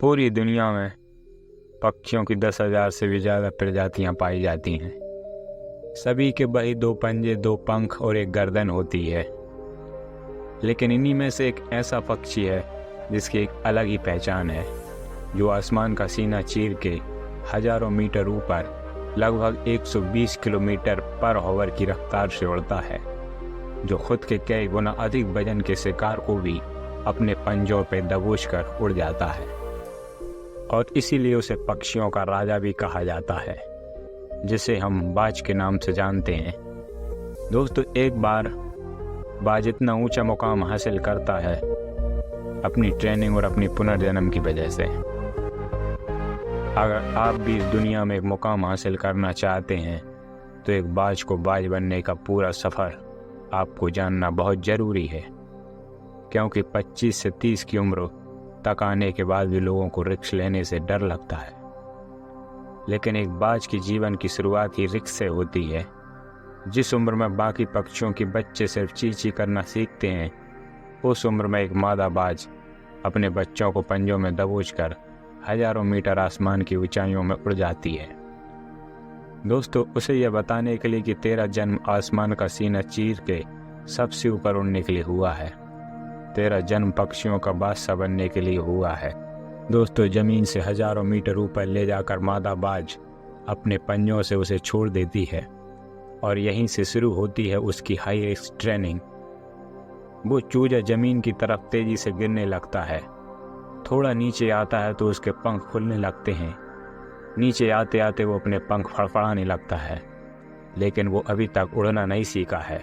पूरी दुनिया में पक्षियों की 10,000 से भी ज़्यादा प्रजातियां पाई जाती हैं। सभी के वही 2 पंजे, 2 पंख और एक गर्दन होती है। लेकिन इन्हीं में से एक ऐसा पक्षी है जिसकी एक अलग ही पहचान है, जो आसमान का सीना चीर के हजारों मीटर ऊपर लगभग 120 किलोमीटर पर आवर की रफ्तार से उड़ता है, जो खुद के कई गुना अधिक वजन के शिकार को भी अपने पंजों पे दबोचकर उड़ जाता है और इसीलिए उसे पक्षियों का राजा भी कहा जाता है, जिसे हम बाज के नाम से जानते हैं। दोस्तों, एक बार बाज इतना ऊंचा मुकाम हासिल करता है अपनी ट्रेनिंग और अपनी पुनर्जन्म की वजह से। अगर आप भी इस दुनिया में एक मुकाम हासिल करना चाहते हैं तो एक बाज को बाज बनने का पूरा सफ़र आपको जानना बहुत ज़रूरी है, क्योंकि 25 से 30 की उम्र तक आने के बाद भी लोगों को रिस्क लेने से डर लगता है। लेकिन एक बाज की जीवन की शुरुआत ही रिस्क से होती है। जिस उम्र में बाकी पक्षियों के बच्चे सिर्फ चींची करना सीखते हैं, उस उम्र में एक मादा बाज अपने बच्चों को पंजों में दबोचकर हजारों मीटर आसमान की ऊंचाइयों में उड़ जाती है। दोस्तों, उसे यह बताने के लिए कि तेरा जन्म आसमान का सीना चीर के सबसे ऊपर उड़ने के लिए हुआ है, तेरा जन्म पक्षियों का बादशाह बनने के लिए हुआ है। दोस्तों, जमीन से हजारों मीटर ऊपर ले जाकर मादा बाज अपने पंजों से उसे छोड़ देती है और यहीं से शुरू होती है उसकी हाई रिस्क ट्रेनिंग। वो चूजा जमीन की तरफ तेजी से गिरने लगता है। थोड़ा नीचे आता है तो उसके पंख खुलने लगते हैं। नीचे आते आते वो अपने पंख फड़फड़ाने लगता है, लेकिन वो अभी तक उड़ना नहीं सीखा है।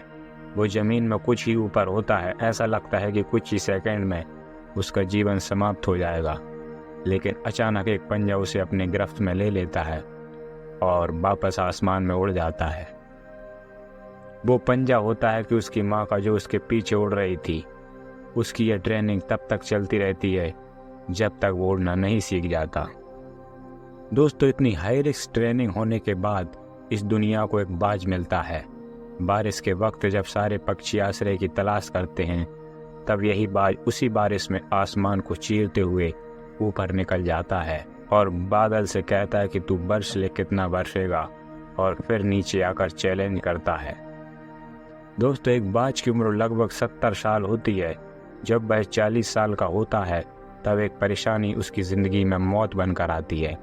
वो ज़मीन में कुछ ही ऊपर होता है, ऐसा लगता है कि कुछ ही सेकंड में उसका जीवन समाप्त हो जाएगा। लेकिन अचानक एक पंजा उसे अपने गिरफ्त में ले लेता है और वापस आसमान में उड़ जाता है। वो पंजा होता है कि उसकी माँ का, जो उसके पीछे उड़ रही थी। उसकी यह ट्रेनिंग तब तक चलती रहती है जब तक वो उड़ना नहीं सीख जाता। दोस्तों, इतनी हाई रिस्क ट्रेनिंग होने के बाद इस दुनिया को एक बाज मिलता है। बारिश के वक्त जब सारे पक्षी आश्रय की तलाश करते हैं, तब यही बाज उसी बारिश में आसमान को चीरते हुए ऊपर निकल जाता है और बादल से कहता है कि तू बरस ले, कितना बरसेगा, और फिर नीचे आकर चैलेंज करता है। दोस्तों, एक बाज की उम्र लगभग 70 साल होती है। जब वह 40 साल का होता है तब एक परेशानी उसकी ज़िंदगी में मौत बनकर आती है,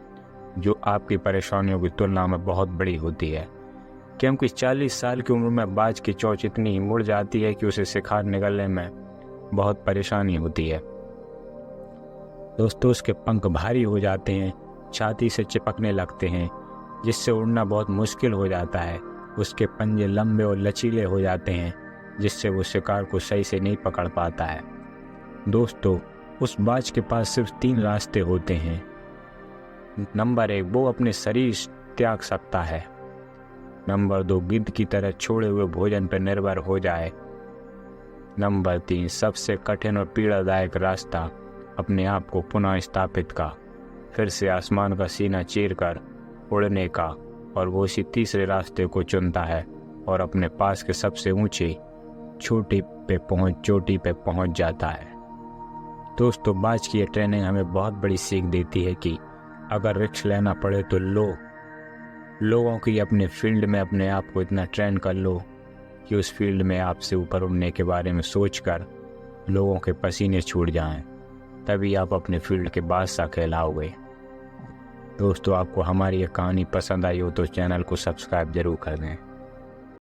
जो आपकी परेशानियों की तुलना में बहुत बड़ी होती है, क्योंकि 40 साल की उम्र में बाज की चोंच इतनी मुड़ जाती है कि उसे शिकार निगलने में बहुत परेशानी होती है। दोस्तों, उसके पंख भारी हो जाते हैं, छाती से चिपकने लगते हैं, जिससे उड़ना बहुत मुश्किल हो जाता है। उसके पंजे लंबे और लचीले हो जाते हैं, जिससे वो शिकार को सही से नहीं पकड़ पाता है। दोस्तों, उस बाज के पास सिर्फ 3 रास्ते होते हैं। नंबर 1, वो अपने शरीर त्याग सकता है। नंबर 2, गिद्ध की तरह छोड़े हुए भोजन पर निर्भर हो जाए। नंबर 3, सबसे कठिन और पीड़ादायक रास्ता, अपने आप को पुनः स्थापित का, फिर से आसमान का सीना चीरकर उड़ने का, और वो इसी तीसरे रास्ते को चुनता है और अपने पास के सबसे ऊंचे चोटी पे पहुंच जाता है। दोस्तों, बाज की ये ट्रेनिंग हमें बहुत बड़ी सीख देती है कि अगर रिस्क लेना पड़े तो लोगों की अपने फील्ड में अपने आप को इतना ट्रेन कर लो कि उस फील्ड में आपसे ऊपर उड़ने के बारे में सोचकर लोगों के पसीने छूट जाएं, तभी आप अपने फील्ड के बादशाह कहलाओगे। दोस्तों, आपको हमारी ये कहानी पसंद आई हो तो चैनल को सब्सक्राइब जरूर कर दें।